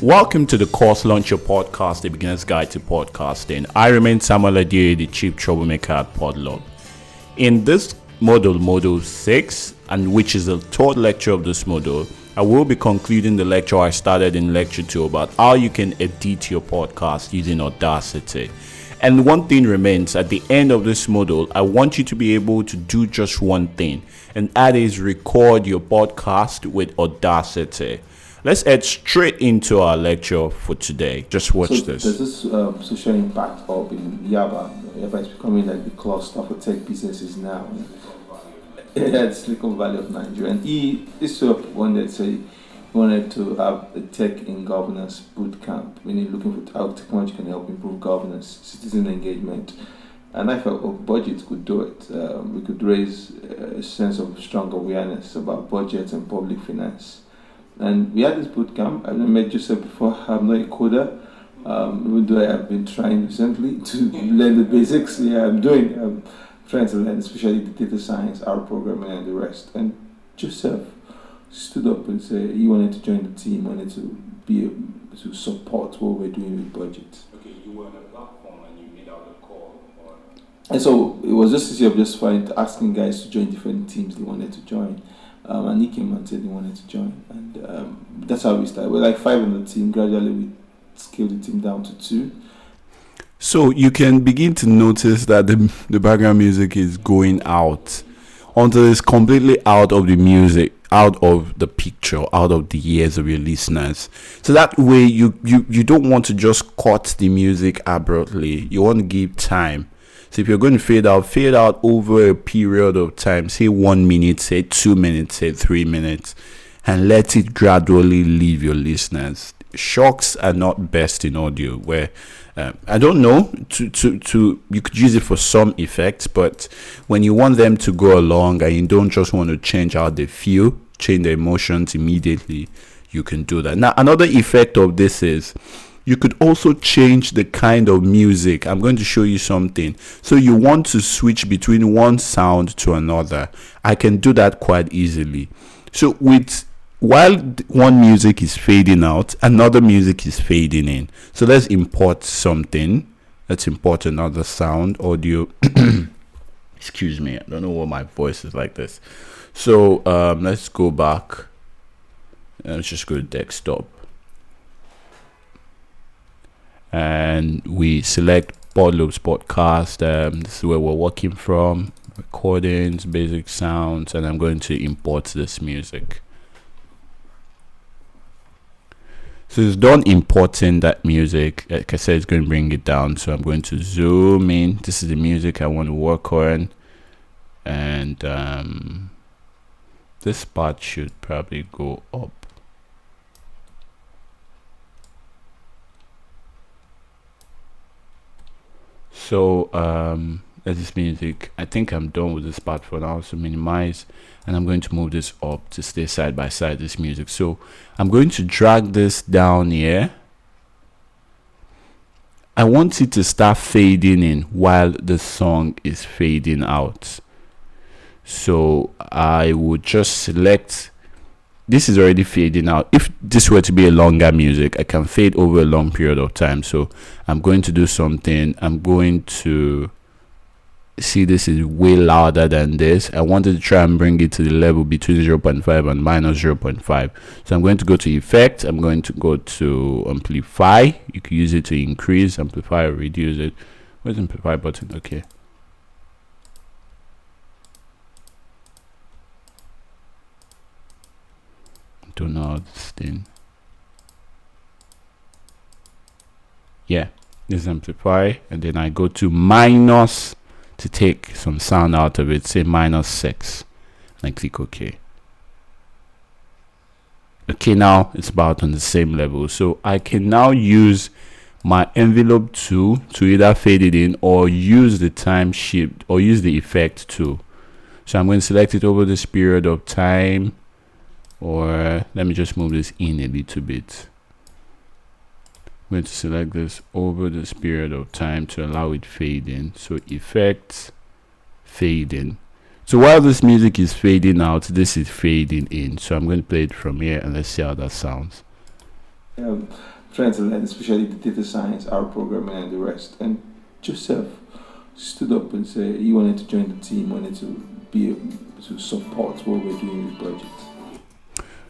Welcome to the Course Launcher Podcast, the beginner's guide to podcasting. I remain Samuel Adie, the chief troublemaker at Podlog. In this module 6, and which is the third lecture of this module, I will be concluding the lecture I started in lecture 2 about how you can edit your podcast using Audacity. And one thing remains, at the end of this module, I want you to be able to do just one thing, and that is record your podcast with Audacity. Let's head straight into our lecture for today. Just watch this. There's this social impact hub in Yaba. Yaba is becoming like the cluster for tech businesses now. Yeah, it's Silicon Valley of Nigeria. And this wanted to have a tech in governance boot camp, meaning looking for how technology can help improve governance, citizen engagement. And I felt, budget could do it. We could raise a sense of strong awareness about budget and public finance. And we had this boot camp. I've never met Joseph before. I'm not a coder, even though I have been trying recently to learn the basics. Yeah, I'm trying to learn, especially the data science, R programming, and the rest. And Joseph stood up and said he wanted to join the team, wanted to support what we're doing with budget. Okay, you were on a platform and you made out a call. And so it was just easy of just asking guys to join different teams they wanted to join. And he came and said he wanted to join, and that's how we started. We're like 5 on the team. Gradually, we scaled the team down to 2. So you can begin to notice that the background music is going out until it's completely out of the music, out of the picture, out of the ears of your listeners. So that way, you don't want to just cut the music abruptly. You want to give time. So if you're going to fade out over a period of time, say 1 minute, say 2 minutes, say 3 minutes, and let it gradually leave your listeners. Shocks are not best in audio, where I don't know, you could use it for some effects, but when you want them to go along and you don't just want to change how they feel, change their emotions immediately, you can do that. Now, another effect of this is you could also change the kind of music. I'm going to show you something. So you want to switch between one sound to another. I can do that quite easily. So while one music is fading out, another music is fading in. So let's import something. Let's import another sound, audio. Excuse me. I don't know why my voice is like this. So let's go back. Let's just go to desktop. And we select Podlog's podcast. This is where we're working from. Recordings, basic sounds, and I'm going to import this music. So it's done importing that music. Like I said, it's going to bring it down. So I'm going to zoom in. This is the music I want to work on. And this part should probably go up. So that's this music. I think I'm done with this part for now. So minimize, and I'm going to move this up to stay side by side this music. So I'm going to drag this down here. I want it to start fading in while the song is fading out. So I would just select. This is already fading out. If this were to be a longer music, I can fade over a long period of time. So I'm going to do something. I'm going to see this is way louder than this. I wanted to try and bring it to the level between 0.5 and minus 0.5. So I'm going to go to effect. I'm going to go to amplify. You can use it to increase, amplify, or reduce it. Where's the amplify button? Okay. Don't know how this thing. Yeah, this amplify, and then I go to minus to take some sound out of it. Say -6, and I click OK. Okay, now it's about on the same level. So I can now use my envelope tool to either fade it in or use the time shift or use the effect tool. So I'm going to select it over this period of time. Or let me just move this in a little bit. I'm going to select this over this period of time to allow it fade in. So effects, fade in. So while this music is fading out, this is fading in. So I'm going to play it from here and let's see how that sounds. um, trying to learn, especially the data science, our programming, and the rest. And Joseph stood up and said he wanted to join the team, wanted to be to support what we're doing with budget.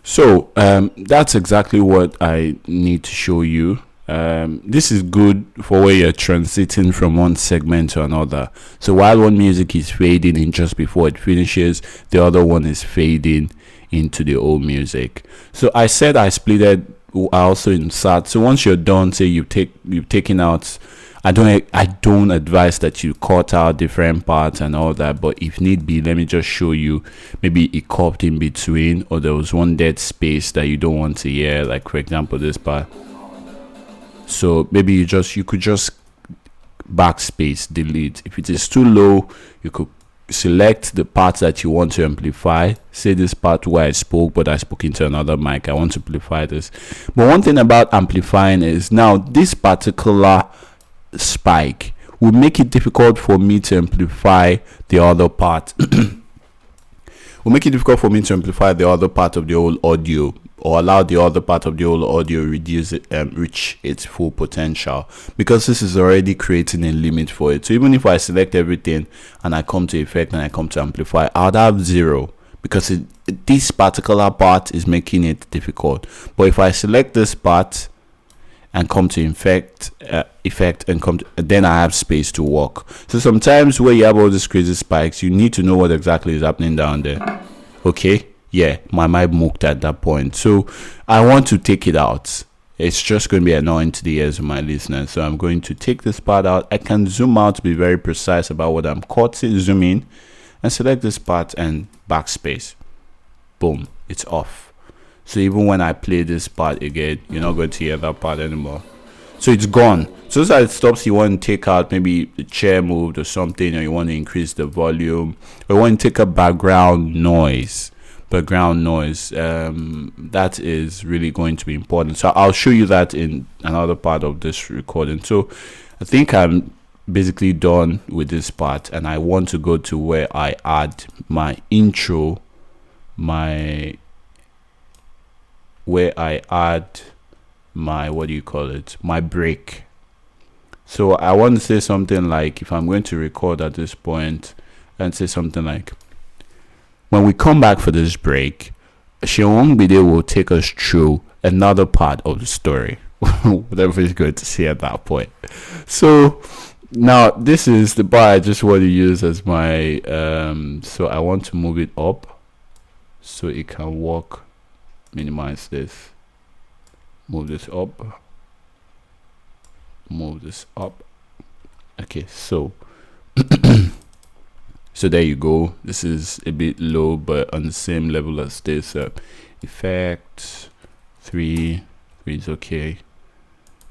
So that's exactly what I need to show you. This is good for where you're transiting from one segment to another. So while one music is fading in just before it finishes, the other one is fading into the old music. So I said I split it. I also insert. So once you're done, say you've taken out. I don't advise that you cut out different parts and all that, but if need be, let me just show you. Maybe it cupped in between, or there was one dead space that you don't want to hear, like for example this part. So maybe you could just backspace, delete. If it is too low, you could select the parts that you want to amplify. Say this part where I spoke, but I spoke into another mic, I want to amplify this. But one thing about amplifying is now this particular spike will make it difficult for me to amplify the other part. Will make it difficult for me to amplify the other part of the whole audio, or allow the other part of the whole audio reduce it, reach its full potential, because this is already creating a limit for it. So even if I select everything and I come to effect and I come to amplify, I'd have 0, because this particular part is making it difficult. But if I select this part and come to effect and then I have space to work. So sometimes where you have all these crazy spikes, you need to know what exactly is happening down there. Okay, yeah, my mic mocked at that point, so I want to take it out. It's just going to be annoying to the ears of my listeners, so I'm going to take this part out. I can zoom out to be very precise about what I'm cutting. Zoom in and select this part and backspace. Boom, it's off. So even when I play this part again, you're not going to hear that part anymore. So it's gone. So as it stops, you want to take out maybe the chair moved or something, or you want to increase the volume, or you want to take a background noise. That is really going to be important. So I'll show you that in another part of this recording. So I think I'm basically done with this part, and I want to go to where I add my intro, where I add my my break. So I want to say something like, if I'm going to record at this point, and say something like, when we come back for this break, Shewongbide will take us through another part of the story. Whatever he's going to say at that point. So now this is the bar I just want to use as my so I want to move it up so it can work. Minimize this, move this up, okay, so so there you go. This is a bit low, but on the same level as this. Effect 3 is okay.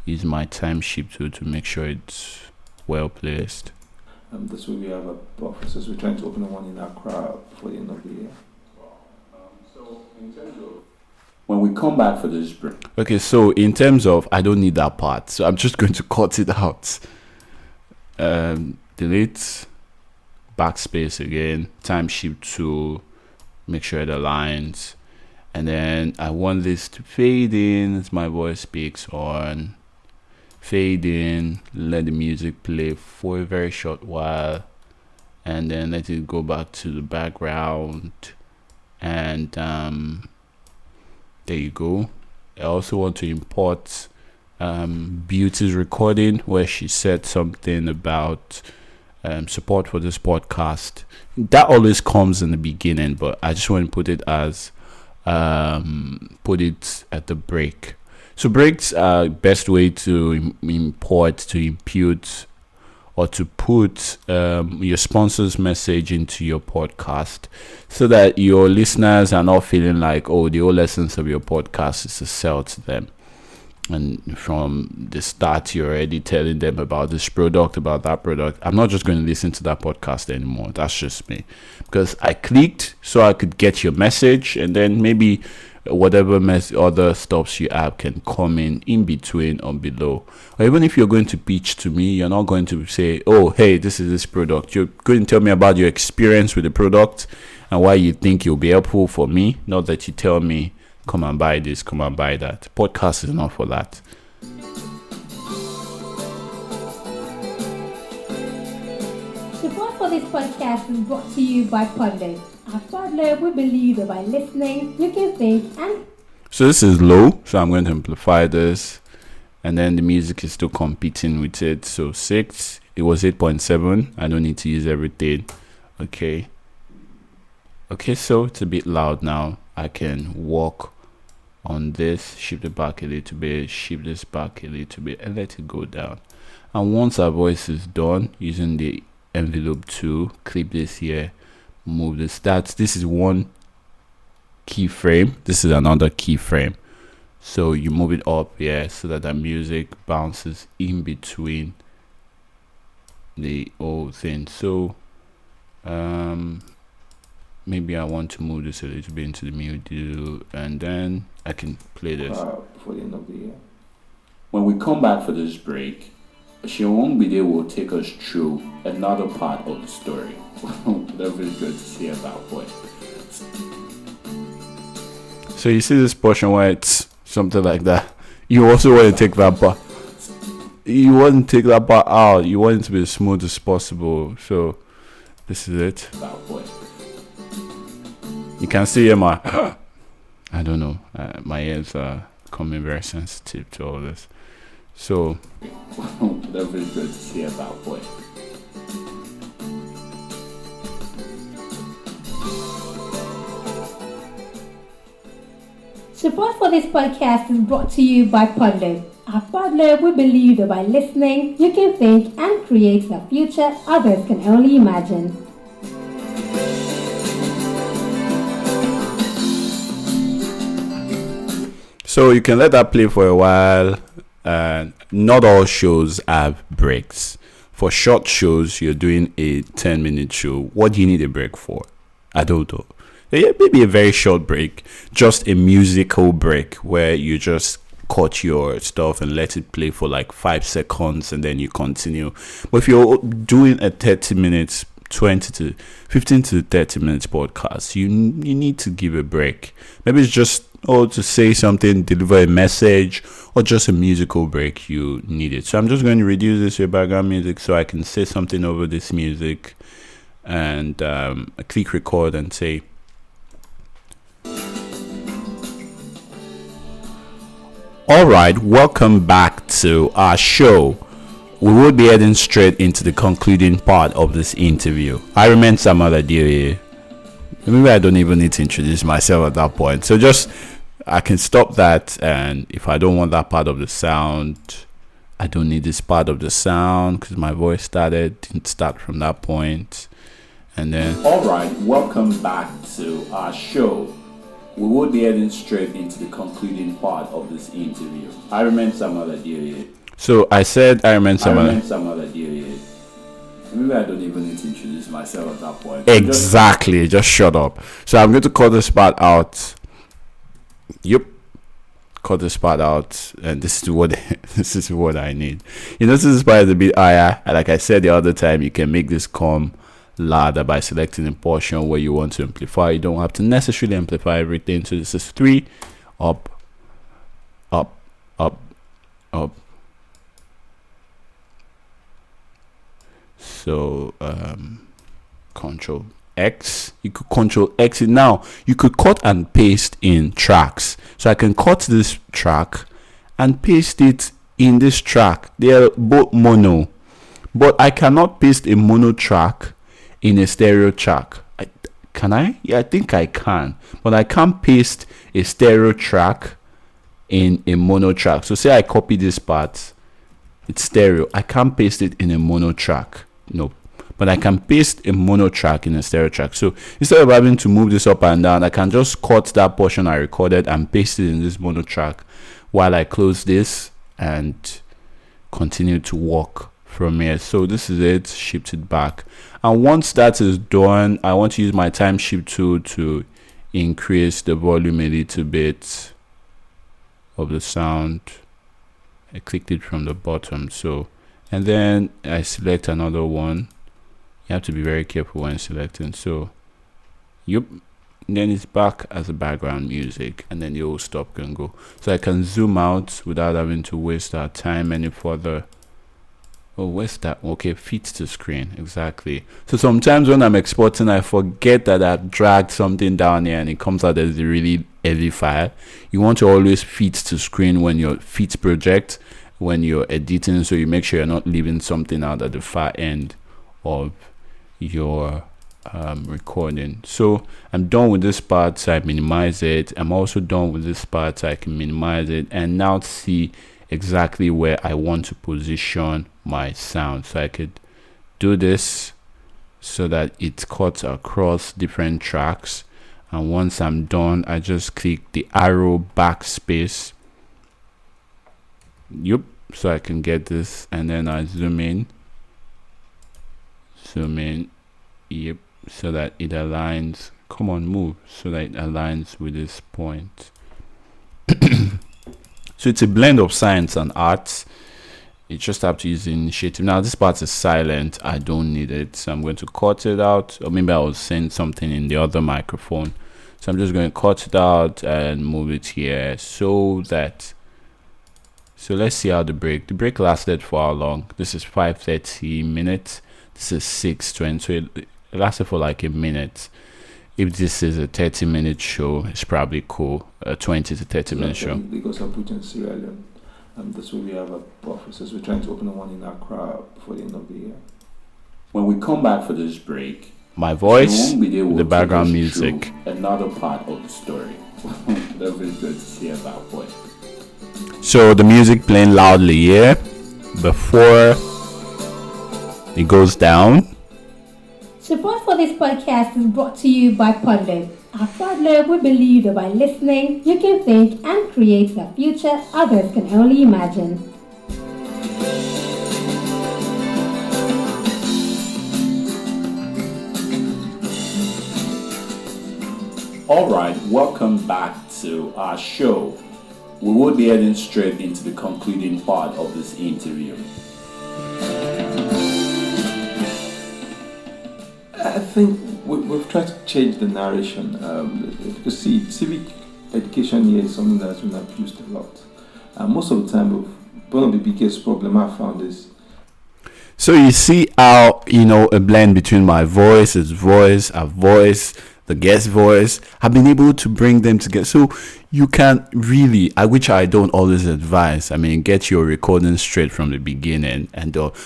Use my time shift tool to make sure it's well placed. This way we have a buffer, so we're trying to open one in Accra before the end of the year. So in terms of when we come back for this break. Okay, so in terms of, I don't need that part, so I'm just going to cut it out. Delete, backspace again, time shift to make sure it aligns, and then I want this to fade in as my voice speaks on. Fade in, let the music play for a very short while, and then let it go back to the background, and there you go. I also want to import Beauty's recording, where she said something about support for this podcast. That always comes in the beginning, but I just want to put it as put it at the break. So breaks are best way to import, to impute, or to put your sponsor's message into your podcast, so that your listeners are not feeling like, oh, the whole essence of your podcast is to sell to them. And from the start, you're already telling them about this product, about that product. I'm not just going to listen to that podcast anymore. That's just me. Because I clicked so I could get your message, and then maybe whatever other stops you have can come in between or below. Or even if you're going to pitch to me, you're not going to say, oh, hey, this is this product. You're going to tell me about your experience with the product and why you think you'll be helpful for me. Not that you tell me, come and buy this, come and buy that. Podcast is not for that. Support for this podcast is brought to you by Podler. At Podler, we believe that by listening, you can think and... So this is low, so I'm going to amplify this. And then the music is still competing with it. So 6, it was 8.7. I don't need to use everything. Okay, so it's a bit loud now. I can walk on this, shift it back a little bit, shift this back a little bit, and let it go down. And once our voice is done, using the envelope tool, clip this here, move the stats. This is one keyframe, this is another keyframe. So you move it up here so that the music bounces in between the whole thing. So maybe I want to move this a little bit into the middle, and then I can play this before the end of the year. When we come back for this break, Shewongbide will take us through another part of the story. That was good to see about boy. So you see this portion where it's something like that. You also want to take that part. You want to take that part out. You want it to be as smooth as possible. So this is it. You can see here my I don't know, my ears are becoming very sensitive to all this. So that was good to see about boy. Support for this podcast is brought to you by Podler. At Podler, we believe that by listening, you can think and create a future others can only imagine. So you can let that play for a while. Not all shows have breaks. For short shows, you're doing a 10-minute show. What do you need a break for? I don't know. Yeah, maybe a very short break, just a musical break where you just cut your stuff and let it play for like 5 seconds and then you continue. But if you're doing a 30 minutes, 20 to 15 to 30 minutes podcast, you need to give a break. Maybe it's just to say something, deliver a message, or just a musical break you need it. So I'm just going to reduce this to background music so I can say something over this music, and click record and say, alright, welcome back to our show. We will be heading straight into the concluding part of this interview. I remain Samuel Adeoye. Maybe I don't even need to introduce myself at that point. So I can stop that, and if I don't want that part of the sound, I don't need this part of the sound because my voice didn't start from that point. And then, alright, welcome back to our show. We will be heading straight into the concluding part of this interview. I remain Samuel Adeoye. So I said I remain Samuel Adeoye. Maybe I don't even need to introduce myself at that point. Exactly, just shut up. So I'm going to cut this part out. Yep. Cut this part out, and this is what I need. You notice this part is a bit higher. And like I said the other time, you can make this come louder by selecting a portion where you want to amplify. You don't have to necessarily amplify everything. So this is 3 up, up, up, up. So Control X. You could Control X it now. You could cut and paste in tracks. So I can cut this track and paste it in this track. They are both mono, but I cannot paste a mono track in a stereo track. Can I? Yeah, I think I can, but I can't paste a stereo track in a mono track. So say I copy this part, it's stereo. I can't paste it in a mono track. No, but I can paste a mono track in a stereo track. So instead of having to move this up and down, I can just cut that portion I recorded and paste it in this mono track while I close this and continue to walk from here. So this is it, shift it back. And once that is done, I want to use my time shift tool to increase the volume a little bit of the sound. I clicked it from the bottom. So, and then I select another one. You have to be very careful when selecting. So, yep, then it's back as a background music, and then you'll stop and go. So I can zoom out without having to waste our time any further. Oh, where's that? Okay, fit to screen. Exactly. So sometimes when I'm exporting, I forget that I've dragged something down here and it comes out as a really heavy file. You want to always fit to screen when you're fit project, when you're editing, so you make sure you're not leaving something out at the far end of your recording. So I'm done with this part, so I minimize it. I'm also done with this part, so I can minimize it and now see exactly where I want to position my sound. So I could do this so that it cuts across different tracks, and once I'm done, I just click the arrow backspace. Yep, so I can get this, and then I zoom in. Yep, so that it aligns. Come on, move, so that it aligns with this point. So it's a blend of science and art. You just have to use the initiative. Now this part is silent, I don't need it, so I'm going to cut it out, or maybe I was saying something in the other microphone, so I'm just going to cut it out and move it here, so let's see how the break lasted for how long. This is 5:30 minutes, this is 6:20, so it lasted for like a minute. If this is a 30-minute show, it's probably cool. A 20 to 30-minute show. Because I'm putting Sierra Leone, that's where we have our offices. We're trying to open one in Accra before the end of the year. When we come back for this break, my voice, the background music, another part of the story. That was good to see about voice. So the music playing loudly here before it goes down. Support for this podcast is brought to you by Podlove. At Podlove, we believe that by listening, you can think and create a future others can only imagine. Alright, welcome back to our show. We will be heading straight into the concluding part of this interview. I think we've tried to change the narration. Because civic education here is something that's been abused a lot. Most of the time, one of the biggest problem I found is. So you see how, a blend between my voice, his voice, our voice, the guest voice, have been able to bring them together. So you can really, which I don't always advise, get your recording straight from the beginning,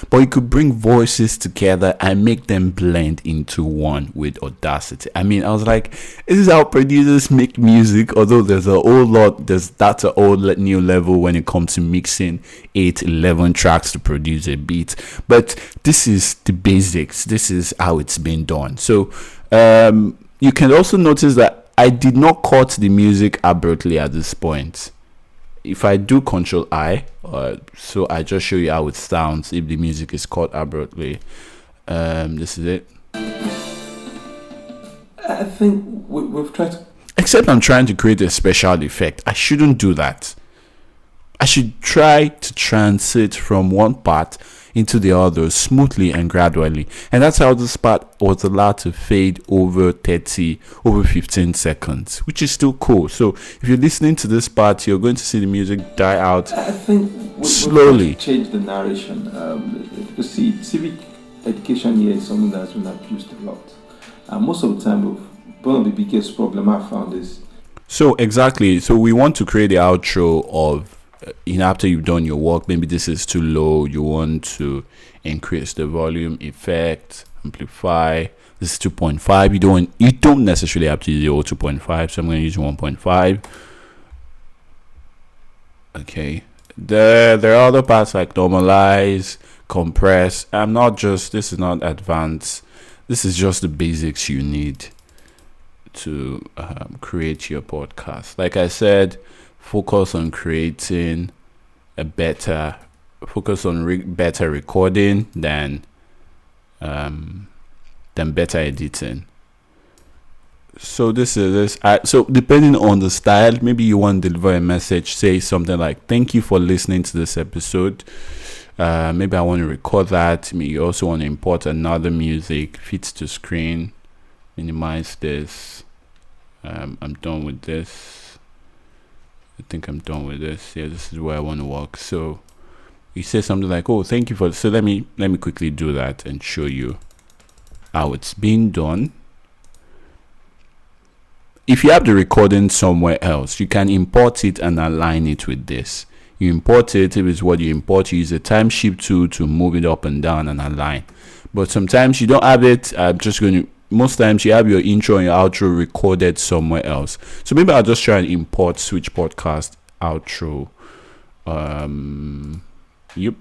but you could bring voices together and make them blend into one with Audacity. I was like, this is how producers make music, although that's a whole new level when it comes to mixing 11 tracks to produce a beat. But this is the basics. This is how it's been done. So you can also notice that I did not cut the music abruptly at this point. If I do Control I, so I just show you how it sounds if the music is cut abruptly. This is it. I think we've tried to. Except I'm trying to create a special effect. I shouldn't do that. I should try to transit from one part into the other smoothly and gradually, and that's how this part was allowed to fade over 15 seconds, which is still cool. So if you're listening to this part, you're going to see the music die out. I think slowly. Change the narration. Because civic education here is something that's been abused a lot. Most of the time, one of the biggest problem I found is. So exactly. So we want to create the outro of. After you've done your work, maybe this is too low, you want to increase the volume, effect, amplify. This is 2.5. You don't necessarily have to use your 2.5, so I'm going to use 1.5. Okay, there are other parts like normalize, compress. This is not advanced, this is just the basics you need to create your podcast. Like I said, focus on creating better recording than better editing. So this is this. So depending on the style, maybe you want to deliver a message, say something like, thank you for listening to this episode. Maybe I want to record that. Maybe you also want to import another music, fit to screen, minimize this, I'm done with this. I think I'm done with this. Yeah, this is where I want to work. So you say something like, oh, thank you for, so let me quickly do that and show you how it's being done. If you have the recording somewhere else, you can import it and align it with this. You import it. If it's what you import, you use the time shift tool to move it up and down and align. But sometimes you don't have it. I'm just going to, most times you have your intro and your outro recorded somewhere else. So maybe I'll just try and import Switch Podcast outro. Yep.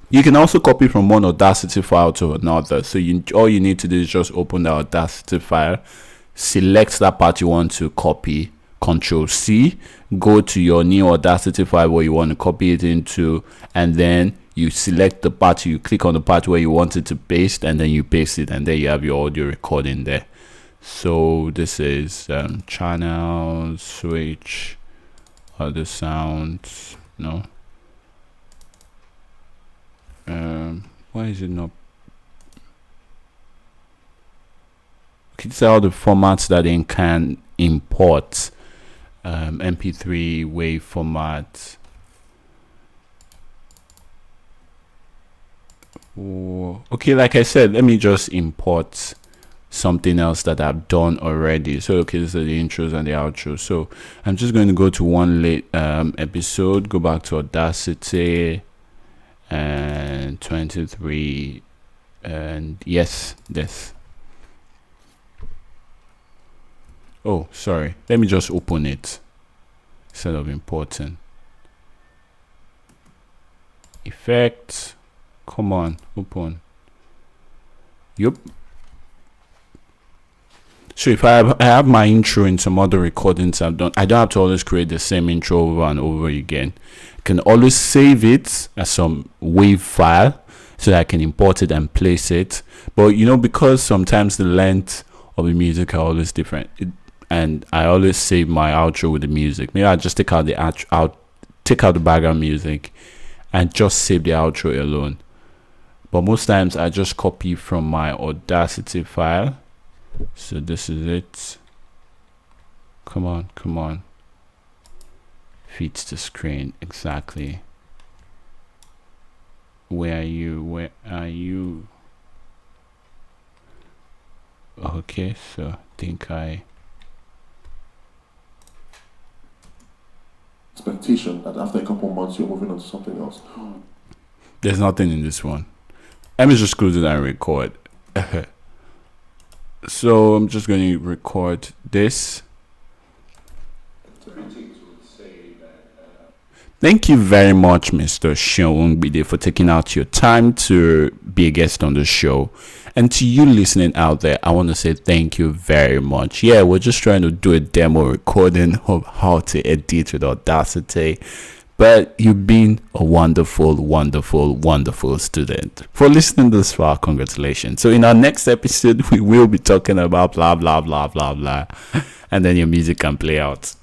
You can also copy from one Audacity file to another. So all you need to do is just open the Audacity file, select that part you want to copy, Control C, go to your new Audacity file where you want to copy it into, and then you select the part, you click on the part where you want it to paste, and then you paste it, and there you have your audio recording there. So this is channel switch, other sounds, no. Why is it not? These are all the formats that it can import. MP3, WAV format. Okay, like I said, let me just import something else that I've done already. So okay, these are the intros and the outros. So I'm just going to go to one late episode, go back to Audacity and 23, and yes, this. Oh, sorry, let me just open it instead of importing. Effect, come on, open. Yup. So if I have my intro in some other recordings I've done, I don't have to always create the same intro over and over again. I can always save it as some WAV file so that I can import it and place it. But you know, because sometimes the length of the music are always different, and I always save my outro with the music. Maybe I just take out the background music and just save the outro alone. But most times I just copy from my Audacity file. So this is it. Come on. Fits the screen exactly. Where are you? Okay, so I think expectation that after a couple of months you're moving on to something else. There's nothing in this one. Let me just close it and record. So I'm just going to record this. Thank you very much, Mr. Shongbide, for taking out your time to be a guest on the show. And to you listening out there, I want to say thank you very much. Yeah, we're just trying to do a demo recording of how to edit with Audacity. But you've been a wonderful, wonderful, wonderful student. For listening this far, congratulations. So in our next episode, we will be talking about blah, blah, blah, blah, blah. And then your music can play out.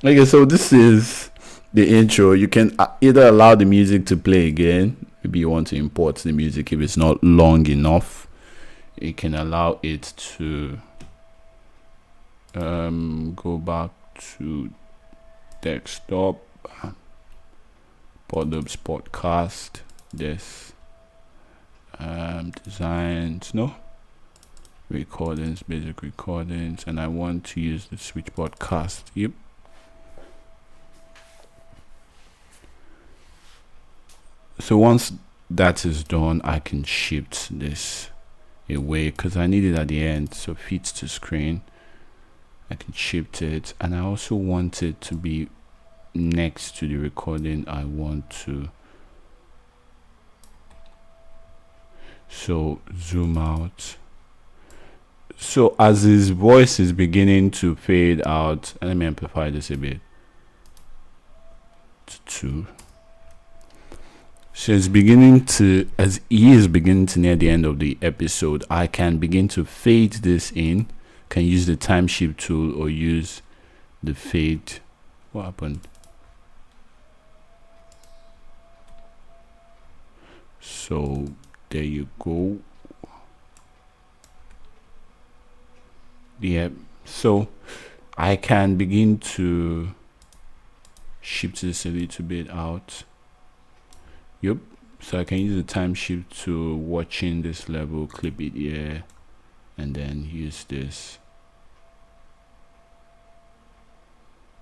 Okay, so this is the intro. You can either allow the music to play again. Maybe you want to import the music if it's not long enough. You can allow it to go back to desktop, Podubs podcast, this designs, no recordings, basic recordings, and I want to use the Switch podcast. Yep. So once that is done, I can shift this away because I need it at the end. So fits to screen, I can shift it, and I also want it to be next to the recording I want to. So zoom out. So as his voice is beginning to fade out, and let me amplify this a bit to 2. So it's beginning to, as he is beginning to near the end of the episode, I can begin to fade this in. Can use the time shift tool or use the fade. What happened? So there you go. yeah, so I can begin to shift this a little bit out. Yep. So I can use the time shift to watching this level, clip it here, and then use this.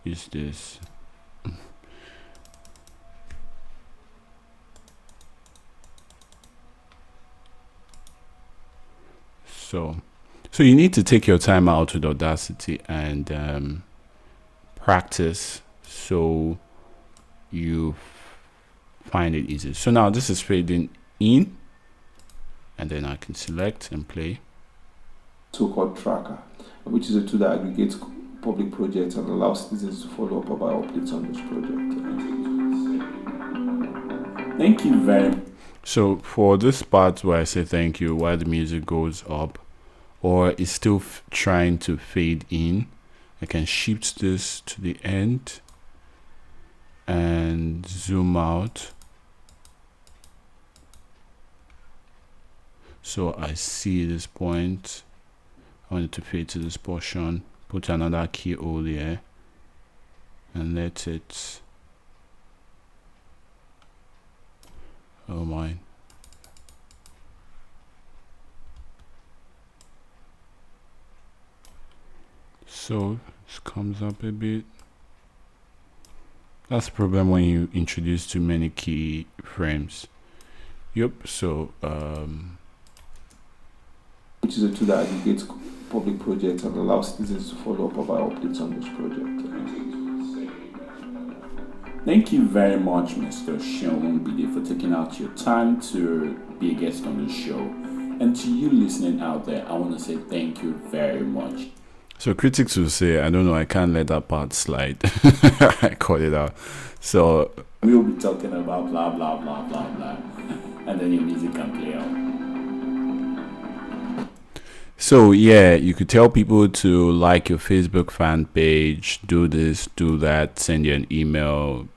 Use this. So you need to take your time out with Audacity and practice so you find it easy. So now this is fading in, and then I can select and play. So-called tracker, which is a tool that aggregates public projects and allows citizens to follow up about updates on this project. Thank you very much. So for this part where I say thank you while the music goes up or is still trying to fade in, I can shift this to the end and zoom out so I see this point. I want it to fade to this portion, put another keyhole here and let it, oh my, so this comes up a bit. That's the problem when you introduce too many key frames. Yep. So which is a tool that aggregates public projects and allows citizens to follow up about updates on this project. Thank you very much, Mr. Sean Bide, for taking out your time to be a guest on the show. And to you listening out there, I want to say thank you very much. So critics will say, I don't know, I can't let that part slide. I cut it out. So we'll be talking about blah, blah, blah, blah, blah. And then your music can play out. So yeah, you could tell people to like your Facebook fan page, do this, do that, send you an email,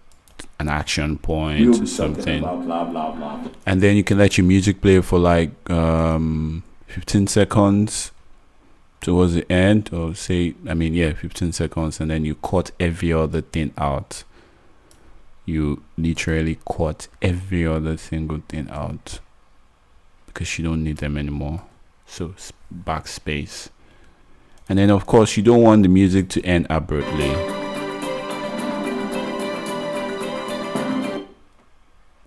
an action point we'll or something. About blah, blah, blah. And then you can let your music play for like 15 seconds towards the end, or say, 15 seconds, and then you cut every other thing out. You literally cut every other single thing out because you don't need them anymore. So backspace. And then of course you don't want the music to end abruptly.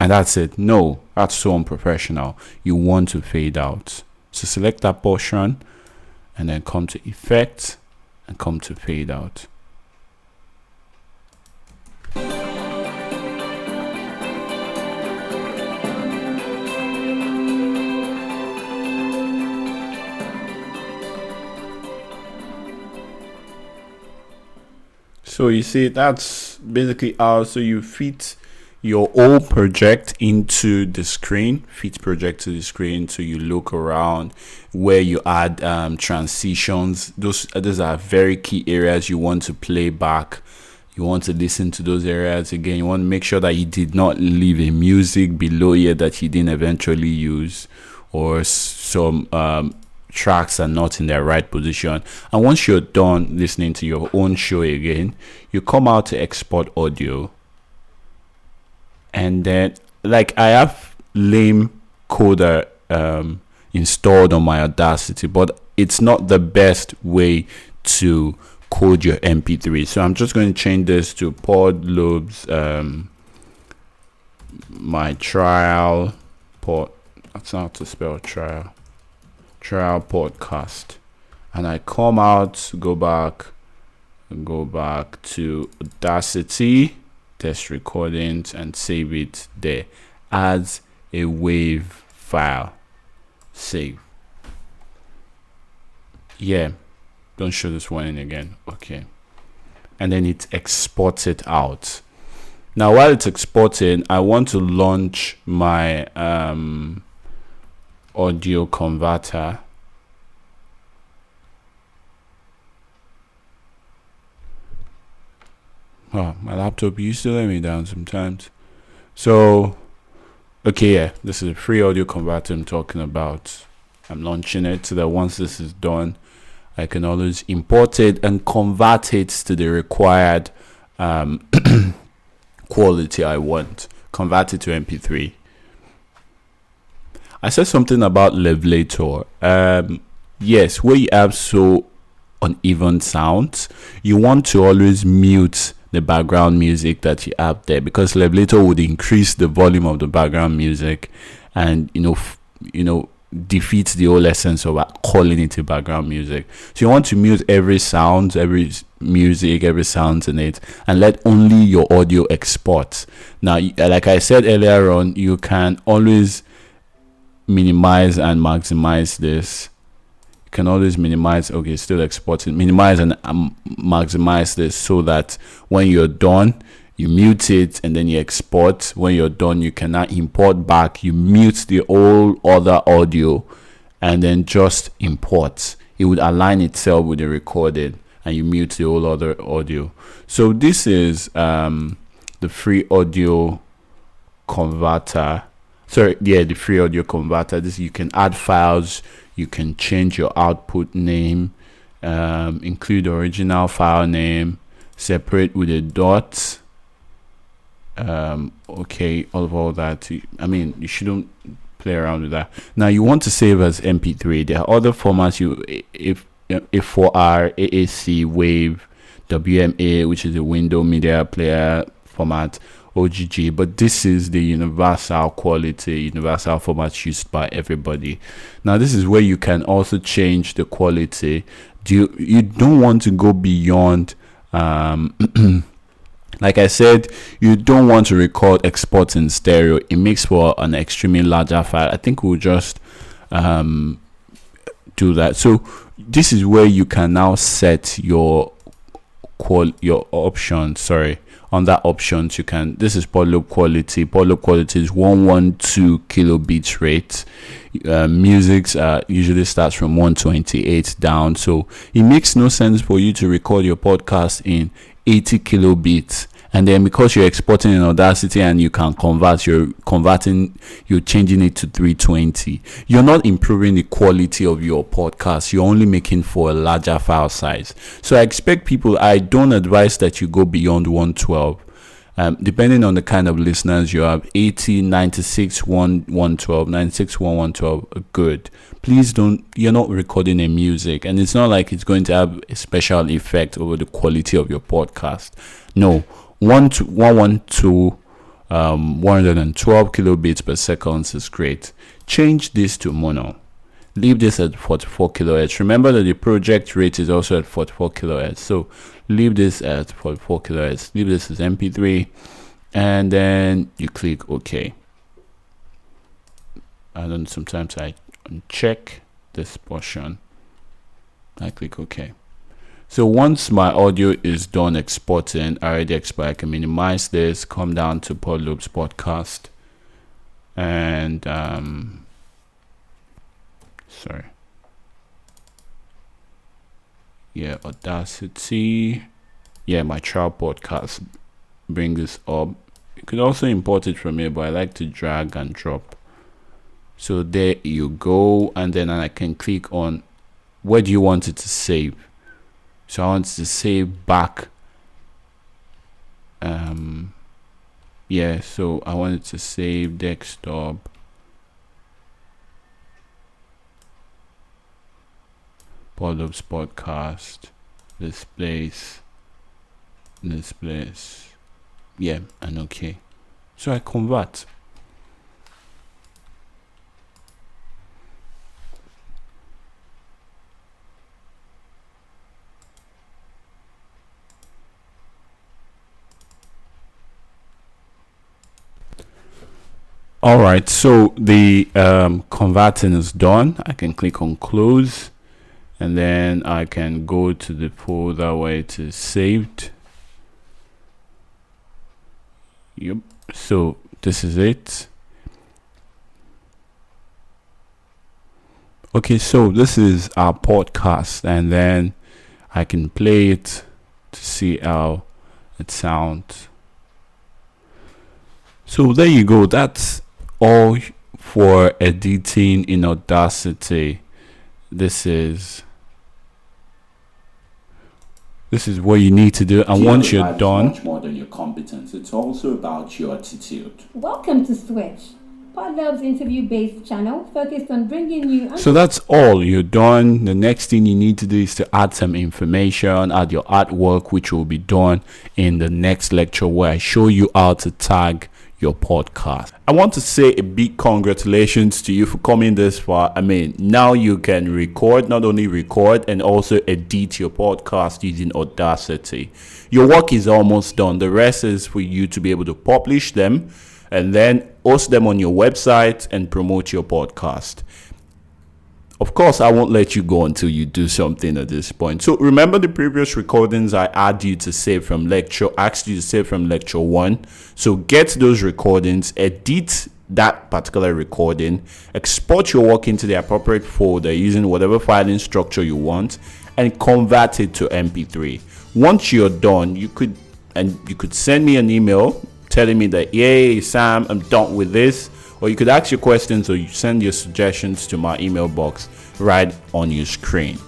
And that's it. No, that's so unprofessional. You want to fade out. So select that portion and then come to effect and come to fade out. So you see, that's basically how, so you fit your whole project into the screen, fit project to the screen, so you look around where you add transitions. Those are very key areas you want to play back. You want to listen to those areas again. You want to make sure that you did not leave a music below here that you didn't eventually use, or some tracks are not in their right position. And once you're done listening to your own show again, you come out to export audio, and then like I have lame coder installed on my Audacity, but it's not the best way to code your MP3. So I'm just going to change this to Pod Lobes, my trial port. That's not how to spell trial podcast, and I come out, go back to Audacity, test recordings, and save it there as a WAV file. Save. Yeah, don't show this one in again. Okay, and then it exports it out. Now while it's exporting, I want to launch my audio converter. Oh, my laptop used to let me down sometimes. So okay, yeah, this is a free audio converter I'm talking about. I'm launching it so that once this is done, I can always import it and convert it to the required quality I want. Convert it to MP3. I said something about levelator. Yes, where you have so uneven sounds, you want to always mute the background music that you have there, because levelator would increase the volume of the background music, and defeats the whole essence of calling it a background music. So you want to mute every sound, every music, every sound in it, and let only your audio export. Now, like I said earlier on, you can always minimize and maximize this. You can always minimize, okay, still exporting, minimize and maximize this, so that when you're done, you mute it and then you export. When you're done, you can now import back. You mute the whole other audio and then just import. It would align itself with the recorded, and you mute the whole other audio. So this is the free audio converter. The free audio converter. This, you can add files, you can change your output name, include original file name, separate with a dot. Okay, all that. I mean, you shouldn't play around with that. Now, you want to save as MP3. There are other formats. If A4R, AAC, Wave, WMA, which is a window media player format, OGG, but this is the universal quality, universal format used by everybody. Now, this is where you can also change the quality. You don't want to go beyond like I said, you don't want to record export in stereo. It makes for an extremely larger file. I think we'll just do that. So this is where you can now set your options. Sorry, under options, you can. This is polyloop quality. Polyloop quality is 112 kilobits rate. Music usually starts from 128 down. So it makes no sense for you to record your podcast in 80 kilobits, and then because you're exporting in Audacity and you can convert, you're changing it to 320. You're not improving the quality of your podcast. You're only making for a larger file size. So I expect people, I don't advise that you go beyond 112. Depending on the kind of listeners you have, 80, 96, 112, 96, 112 are good. Please don't, you're not recording a music, and it's not like it's going to have a special effect over the quality of your podcast. No, 112 kilobits per second is great. Change this to mono. Leave this at 44 kilohertz. Remember that the project rate is also at 44 kilohertz. So leave this at 44 kilohertz. Leave this as MP3, and then you click OK. And then sometimes I uncheck this portion. I click OK. So once my audio is done exporting, I can minimize this, come down to Podloop's podcast, and Audacity, my trial podcast. Bring this up. You could also import it from here, but I like to drag and drop. So there you go, and then I can click on where do you want it to save. So I want to save back. So I wanted to save desktop. Podloop's podcast. This place. And okay. So I convert. All right, so the converting is done. I can click on close, and then I can go to the folder where it is saved. Yep, so this is it. Okay, so this is our podcast, and then I can play it to see how it sounds. So there you go. That's all for editing in Audacity. This is This is what you need to do. And once you're done, much more than your competence. It's also about your attitude. Welcome to Switch, Podlove's interview-based channel focused on bringing you... So that's all. You're done. The next thing you need to do is to add some information, add your artwork, which will be done in the next lecture where I show you how to tag your podcast. I want to say a big congratulations to you for coming this far. I mean, now you can not only record and also edit your podcast using Audacity. Your work is almost done. The rest is for you to be able to publish them and then host them on your website and promote your podcast. Of course, I won't let you go until you do something at this point. So remember the previous recordings I asked you to save from lecture 1. So get those recordings, edit that particular recording, export your work into the appropriate folder using whatever filing structure you want, and convert it to MP3. Once you're done, you could send me an email telling me that, yay, Sam, I'm done with this. Or you could ask your questions or you send your suggestions to my email box right on your screen.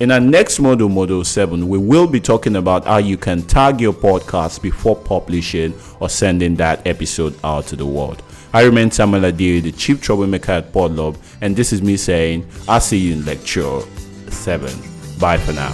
In our next module 7, we will be talking about how you can tag your podcast before publishing or sending that episode out to the world. I remain Samuel Adiri, the chief troublemaker at Podlove, and this is me saying, I'll see you in lecture 7. Bye for now.